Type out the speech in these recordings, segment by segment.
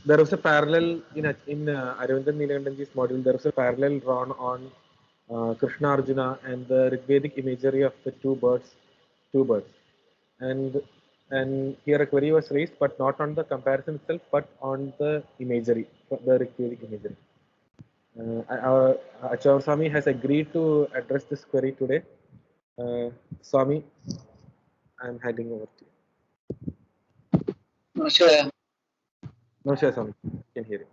there was a parallel in Aravindan Neelakantanji's module. There was a parallel drawn on Krishna Arjuna and the Rigvedic imagery of the two birds, and here a query was raised, but not on the comparison itself, but on the imagery, the Rigvedic imagery. Our Achyar Swami has agreed to address this query today. Swami, I am handing over to you. No, sure. No, sure, Swami, can hear you.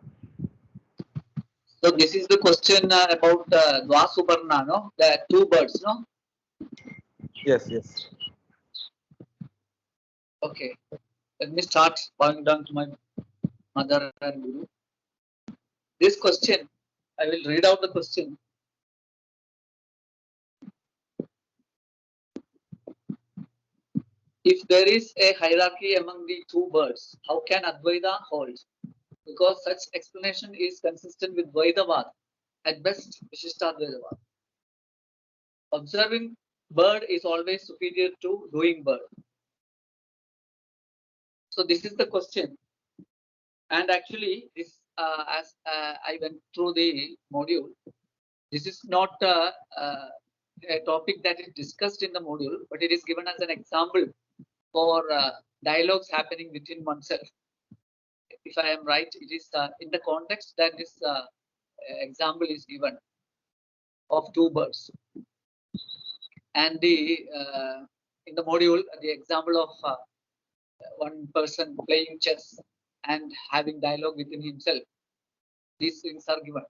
So this is the question about Dwasuparna, no? The two birds, no? Yes, yes. Okay. Let me start bowing down to my mother and Guru. This question, I will read out the question. If there is a hierarchy among the two birds, how can Advaita hold? Because such explanation is consistent with Vaidavad, at best Vishishtadvaitavad. Observing bird is always superior to doing bird. So this is the question. And actually, this as I went through the module, this is not a topic that is discussed in the module, but it is given as an example for dialogues happening within oneself. If I am right, it is in the context that this example is given of two birds. And the in the module, the example of one person playing chess and having dialogue within himself. These things are given.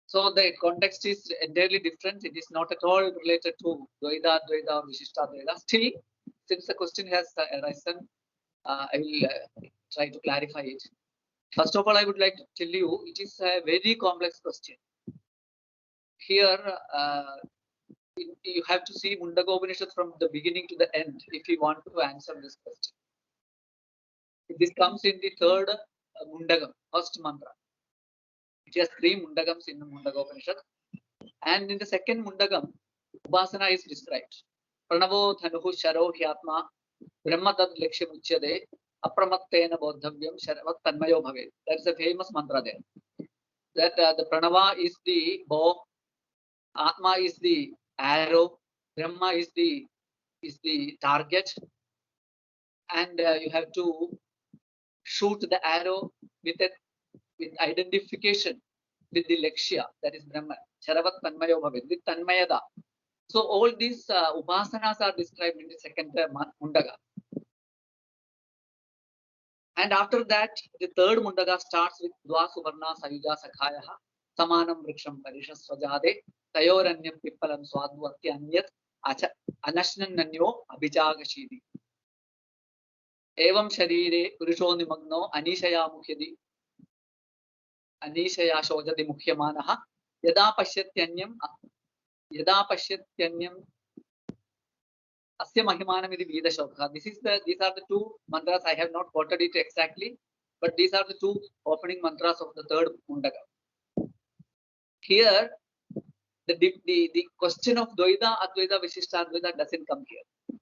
So the context is entirely different. It is not at all related to Dvaita, Advaita, or Vishishtadvaita. Still, since the question has arisen, I will try to clarify it. First of all, I would like to tell you it is a very complex question. Here, you have to see Mundaka Upanishad from the beginning to the end if you want to answer this question. This comes in the third Mundagam, first mantra. It has three Mundagams in the Mundaka Upanishad. And in the second Mundagam, Upasana is described. Pranavo Dhanuhu Sharo Hyatma Brahma Tad Lakshya Muchyade Apramattena Bodhavyam Sharavat Tanmayo Bhave. That's a famous mantra there. That the Pranava is the bow, Atma is the arrow, Brahma is the target, and you have to shoot the arrow with identification with the Lakshya, that is Brahma. Sharavat Tanmayo Bhave, with Tanmayada. So all these upasanas are described in the second Mundaka. And after that, the third Mundaka starts with Dva Suvarna Sayuja Sakhayaha Samanam Vriksham Parishaswajade Tayoranyam Pippalam Swadvatya Anyat Anashnan Nanyo Abhijagashidi Evam Sharire Purusho Nimagno Anishaya Mukhyadi Anishaya Shojadi Mukhyamanaha Yada Pasyatyanyam Asya Mahimanamidi Veda Shokha. These are the two mantras. I have not quoted it exactly, but these are the two opening mantras of the third Mundaka. Here, the question of Dvaita, Advaita, Vishishtadvaita doesn't come here.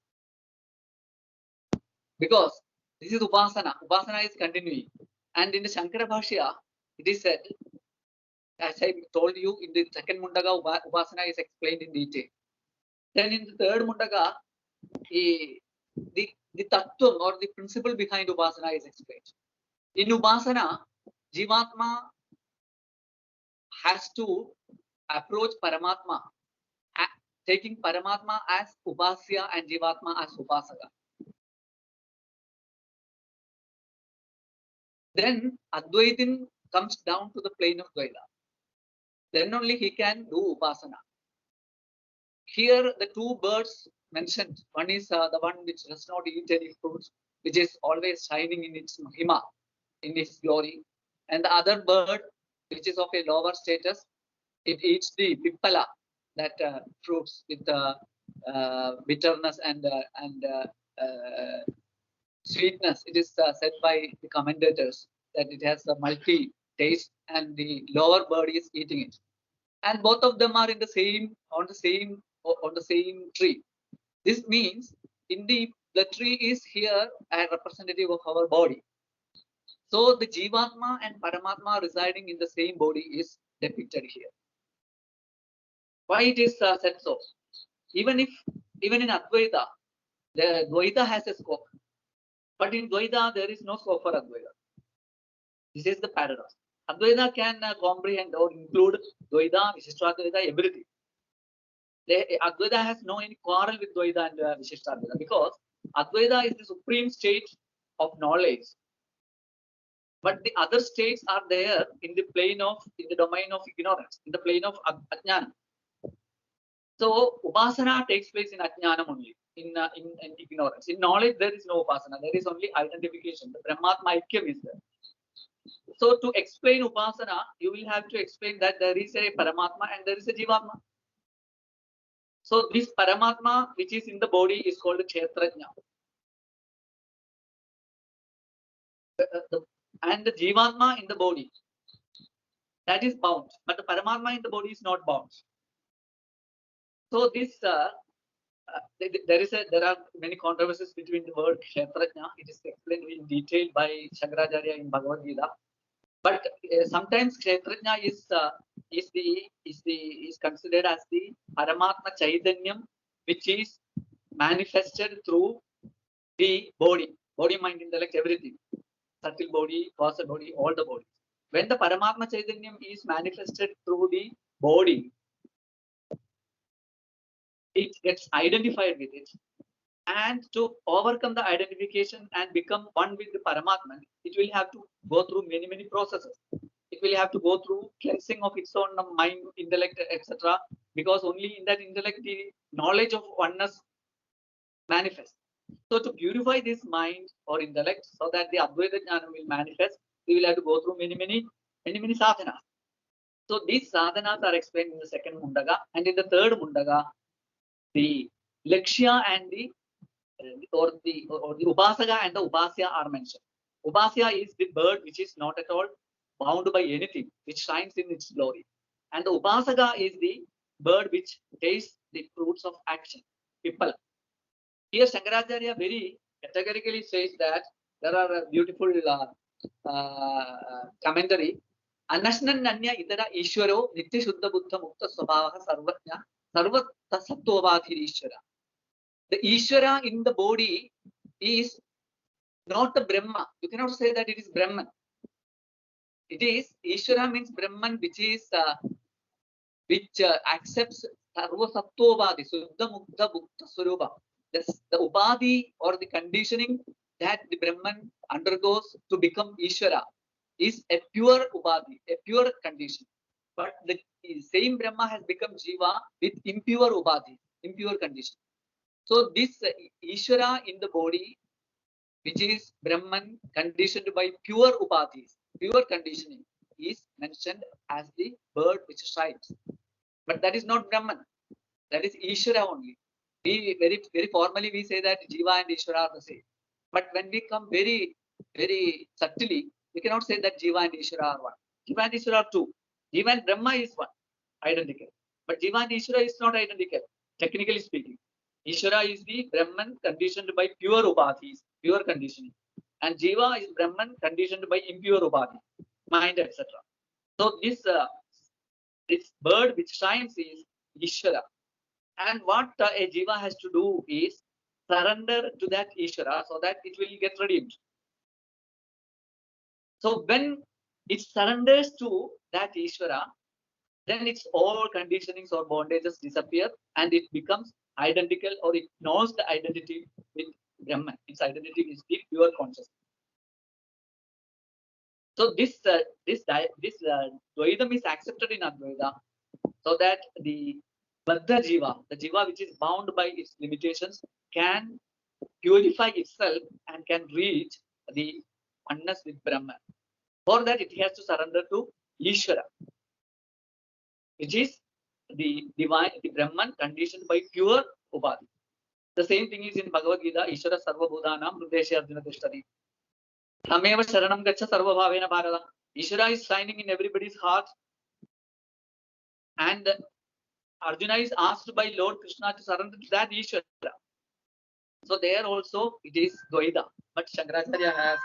Because this is Upasana. Upasana is continuing. And in the Shankara Bhashya, it is said, as I told you, in the second Mundaka, Upasana is explained in detail. Then in the third Mundaka, the tattva or the principle behind Upasana is explained. In Upasana, Jivatma has to approach Paramatma, taking Paramatma as Upasya and Jivatma as Upasaka. Then Advaitin comes down to the plane of Dvaita. Then only he can do Upasana. Here, the two birds mentioned, one is the one which does not eat any fruits, which is always shining in its mahima, in its glory. And the other bird, which is of a lower status, it eats the pippala, that fruits with bitterness and sweetness. It is said by the commentators that it has a multi taste, and the lower bird is eating it. And both of them are in the same on the same tree. This means in the tree is here a representative of our body. So the Jivatma and Paramatma residing in the same body is depicted here. Why it is said so? Even in Advaita, the Dvaita has a scope, but in Dvaita there is no scope for Advaita. This is the paradox. Advaita can comprehend or include Dvaita, Vishishtadvaita, everything. Advaita has no any quarrel with Dvaita and Vishishtadvaita, because Advaita is the supreme state of knowledge. But the other states are there in the domain of ignorance, in the plane of ajnana. So upasana takes place in ajnanam only, in ignorance. In knowledge, there is no upasana. There is only identification. The Brahmatma Aikyam is there. So to explain upasana, you will have to explain that there is a Paramatma and there is a Jivatma. So this Paramatma, which is in the body, is called Kshetrajna. And the Jivatma in the body, that is bound, but the Paramatma in the body is not bound. So this there are many controversies between the word Kshetrajna. It is explained in detail by Shankaracharya in Bhagavad Gita. But sometimes Kshetrajna is considered as the Paramatma Chaitanyam, which is manifested through the body, mind, intellect, everything. Subtle body, causal body, all the bodies. When the Paramatma Chaitanyam is manifested through the body, it gets identified with it. And to overcome the identification and become one with the Paramatman, it will have to go through many processes. It will have to go through cleansing of its own mind, intellect, etc. Because only in that intellect the knowledge of oneness manifests. So to purify this mind or intellect so that the Advaita Jnana will manifest, we will have to go through many sadhanas. So these sadhanas are explained in the second Mundaka, and in the third Mundaka, the Lakshya and the Upasaka and the Upasya are mentioned. Upasya is the bird which is not at all bound by anything, which shines in its glory. And the Upasaka is the bird which tastes the fruits of action, people. Here Shankaracharya very categorically says that there are a beautiful commentary. Anashnanya itara Ishwaro Nitya Shuddha Buddha Mukta Swabhava Sarvajna Sarva Sattvavadhi Ishwara. The Ishwara in the body is not the Brahma. You cannot say that it is Brahman. It is Ishwara means Brahman, which is which accepts Sarva Sattvavadhi Suddha Mukta Bhukta Swarupa. The Ubadhi or the conditioning that the Brahman undergoes to become Ishwara is a pure Ubadhi, a pure condition. But the same Brahma has become Jiva with impure Ubadhi, impure condition. So this Ishvara in the body, which is Brahman conditioned by pure Upadhis, pure conditioning, is mentioned as the bird which shines. But that is not Brahman. That is Ishvara only. We very formally we say that Jiva and Ishvara are the same. But when we come very subtly, we cannot say that Jiva and Ishvara are one. Jiva and Ishvara are two. Jiva and Brahma is one, identical. But Jiva and Ishvara is not identical, technically speaking. Ishvara is the Brahman conditioned by pure Upadhis, pure conditioning. And Jiva is Brahman conditioned by impure Upadhi, mind, etc. So this bird which shines is Ishvara. And what a Jiva has to do is surrender to that Ishvara so that it will get redeemed. So when it surrenders to that Ishvara, then its all conditionings or bondages disappear and it becomes identical, or it knows the identity with Brahman. Its identity is the pure consciousness. So this Dvaitam is accepted in Advaita so that the Baddha Jiva, the Jiva which is bound by its limitations, can purify itself and can reach the oneness with Brahman. For that, it has to surrender to Ishvara, which is the divine, the Brahman conditioned by pure Upadhi. The same thing is in Bhagavad Gita, Ishvara Sarva Bhutanam Hrideshe Arjuna Tishtati. Tameva Sharanam Gacha Sarva Bhavena Bharata. Ishvara is shining in everybody's heart. And Arjuna is asked by Lord Krishna to surrender to that Ishvara. So there also it is Dvaita. But Shankaracharya has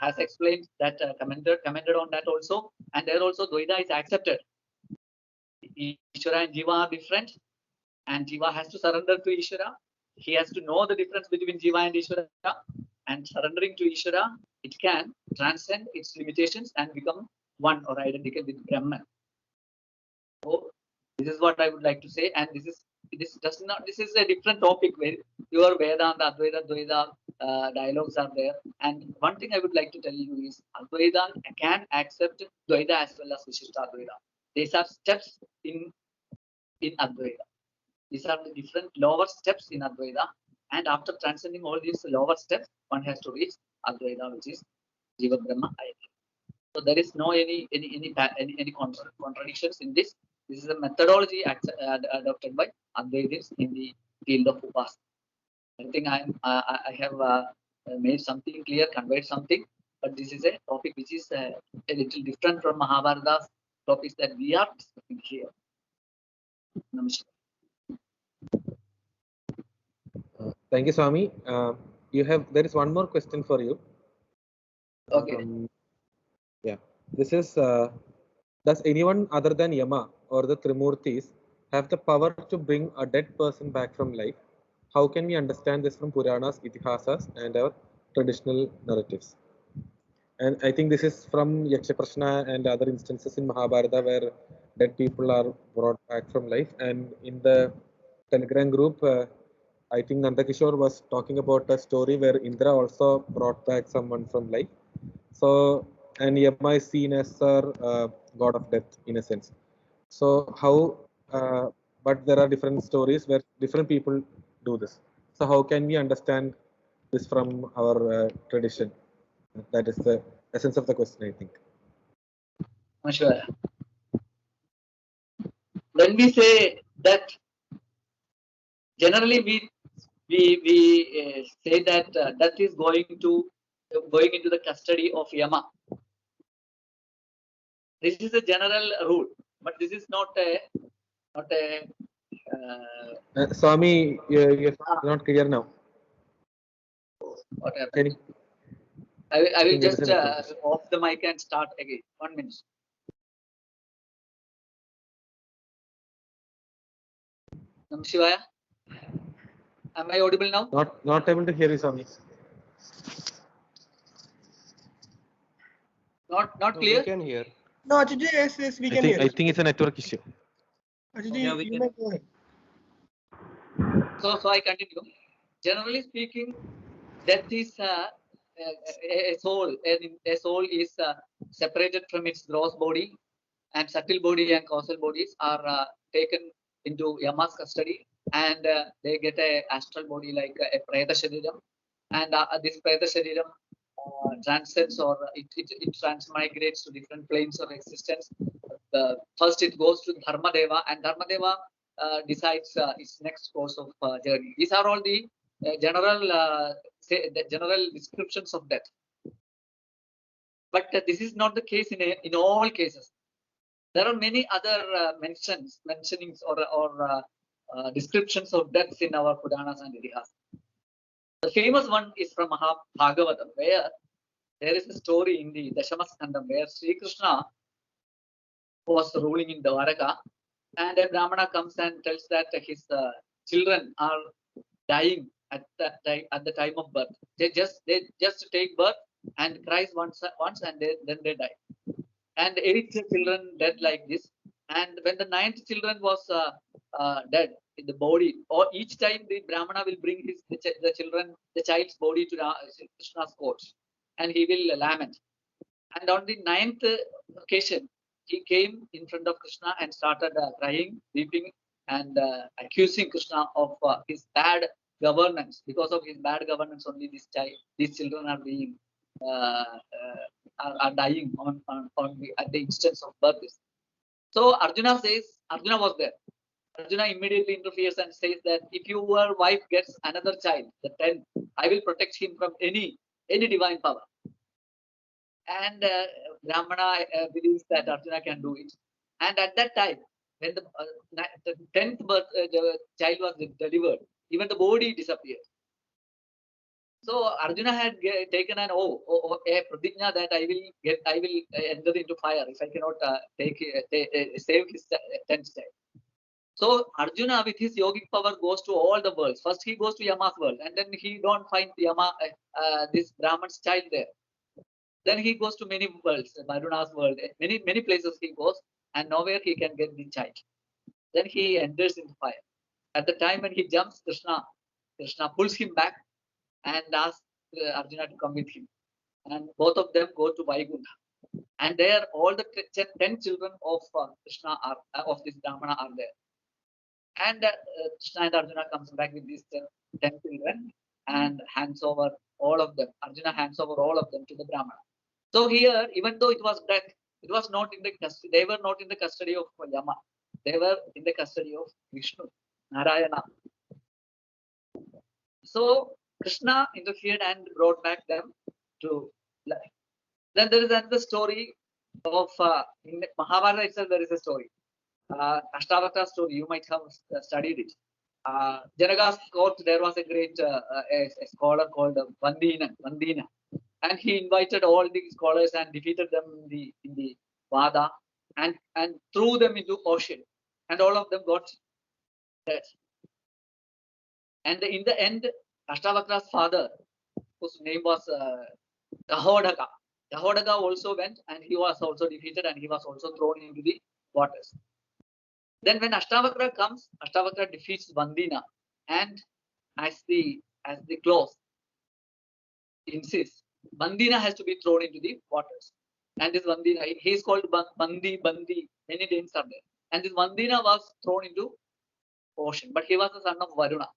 has explained that, commented on that also, and there also Dvaita is accepted. Ishvara and Jiva are different, and Jiva has to surrender to Ishvara. He has to know the difference between Jiva and Ishvara, and surrendering to Ishvara, it can transcend its limitations and become one or identical with Brahman. So this is what I would like to say, and this is a different topic where your Vedanta, Advaita, Dvaita dialogues are there. And one thing I would like to tell you is Advaita can accept Dvaita as well as Vishishta Advaita. These are steps in Advaita. These are the different lower steps in Advaita, and after transcending all these lower steps, one has to reach Advaita, which is Jiva Brahma Ayatma. So there is no any contradictions in this. This is a methodology adopted by Advaitists in the field of Upasana. I think I have made something clear, conveyed something, but this is a topic which is a little different from Mahabharata's topics that we are discussing here. Namaskar. Thank you, Swami. There is one more question for you. Okay. Yeah, this is, does anyone other than Yama or the Trimurtis have the power to bring a dead person back from life? How can we understand this from Puranas, Itihasas, and our traditional narratives? And I think this is from Yakshaprashna and other instances in Mahabharata where dead people are brought back from life. And in the Telegram group, I think Nandakishore was talking about a story where Indra also brought back someone from life. So, and Yama is seen as a god of death in a sense. So but there are different stories where different people do this. So how can we understand this from our tradition? That is the essence of the question, I think. Sure. When we say that, generally we say that death is going into the custody of Yama. This is a general rule, but this is not a Swami, you're not clear now. What happened? I will just off the mic and start again. 1 minute. Namah Shivaya. Am I audible now? Not able to hear you, Swami. Not clear? We can hear. No, Achuji, yes, we can hear. I think it's a network issue. Achuji, Yeah, you may go ahead. So I continue. Generally speaking, death is a soul. A soul is separated from its gross body, and subtle body and causal bodies are taken into Yama's custody, and they get a astral body like a Preta Shariram, and this Preta Shariram transcends, or it transmigrates to different planes of existence. First it goes to Dharmadeva, and Dharmadeva decides its next course of journey. These are all the general descriptions of death. But this is not the case in all cases. There are many other mentionings or descriptions of deaths in our Puranas and Itihas. The famous one is from Mahabhagavatam, where there is a story in the Dashamaskandam where Sri Krishna was ruling in Dwaraka, and a Brahmana comes and tells that his children are dying at the time of birth. They just take birth and cries once and then they die. And 8 children dead like this. And when the 9th children was dead in the body, or each time the Brahmana will bring the child's body to Krishna's court, and he will lament. And on the 9th occasion, he came in front of Krishna and started crying, weeping, and accusing Krishna of his bad governance. Because of his bad governance, only these children are being are dying at the instance of birth. So Arjuna was there. Arjuna immediately interferes and says that if your wife gets another child, the 10th, I will protect him from any divine power. And Brahmana believes that Arjuna can do it. And at that time, when the 10th birth, the child was delivered, even the body disappeared. So Arjuna had taken an a pradijna that I will enter into fire if I cannot save his 10th child. So Arjuna with his yogic power goes to all the worlds. First he goes to Yama's world, and then he don't find Yama, this Brahman's child there. Then he goes to many worlds, Varuna's world, many places he goes, and nowhere he can get the child. Then he enters into fire. At the time when he jumps, Krishna pulls him back and asks Arjuna to come with him. And both of them go to Vaikuntha. And there all the 10 children of Krishna are of this Brahmana are there. And Krishna and Arjuna comes back with these 10 children and hands over all of them. Arjuna hands over all of them to the Brahmana. So here, even though it was death, it was not in the custody. They were not in the custody of Yama. They were in the custody of Vishnu, Narayana. So Krishna interfered and brought back them to life. Then there is another story of in Mahabharata itself. There is a story, Ashtavakra story. You might have studied it. Janaka's court, there was a great a scholar called Vandina, and he invited all the scholars and defeated them in the Vada and threw them into ocean, and all of them got dead. And in the end, Ashtavakra's father, whose name was Dahodaka also went, and he was also defeated, and he was also thrown into the waters. Then when Ashtavakra comes, Ashtavakra defeats Vandina, and as the clause insists, Vandina has to be thrown into the waters. And this Vandina, he is called Bandi, many names are there. And this Vandina was thrown into ocean, but he was the son of Varuna.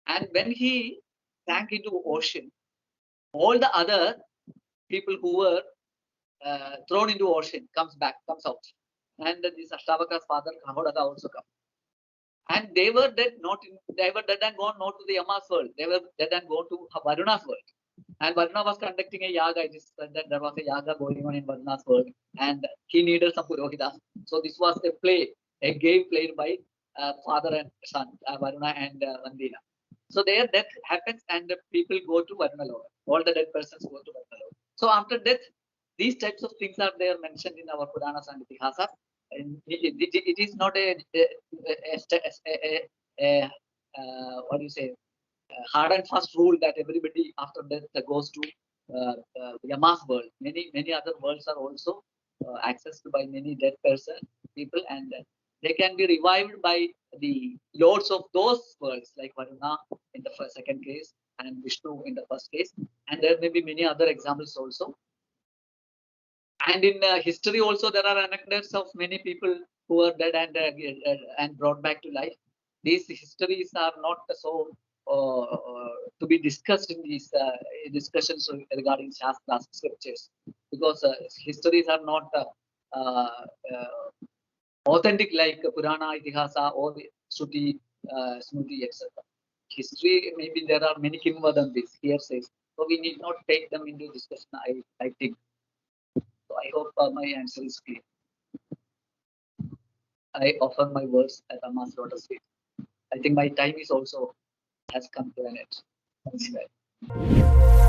And when he sank into ocean, all the other people who were thrown into ocean comes out. And this Ashtavaka's father, Dahodaka, also comes. And they were dead, they were dead and gone not to the Yama's world. They were dead and gone to Varuna's world. And Varuna was conducting a yaga. It is said that there was a yaga going on in Varuna's world, and he needed some purohitas. So this was a game played by father and son, Varuna and Vandina. So their death happens, and the people go to Varuna Loka. All the dead persons go to Varuna Loka. So after death, these types of things are there mentioned in our Puranas and Itihasas. And it is not what do you say? Hard and fast rule that everybody after death goes to Yama's world. Many other worlds are also accessed by many dead people, and they can be revived by the lords of those worlds, like Varuna in the second case and Vishnu in the first case. And there may be many other examples also. And in history also, there are anecdotes of many people who are dead and brought back to life. These histories are not so to be discussed in these discussions regarding Shastras, scriptures, because histories are not authentic like Purana, Itihasa, or Shruti, Smriti, etc. History, maybe there are many Kimvadantis, hearsays, so we need not take them into discussion, I think. So I hope my answer is clear. I offer my words at Rama's lotus feet. I think my time is also has come to an end. Thanks, guys.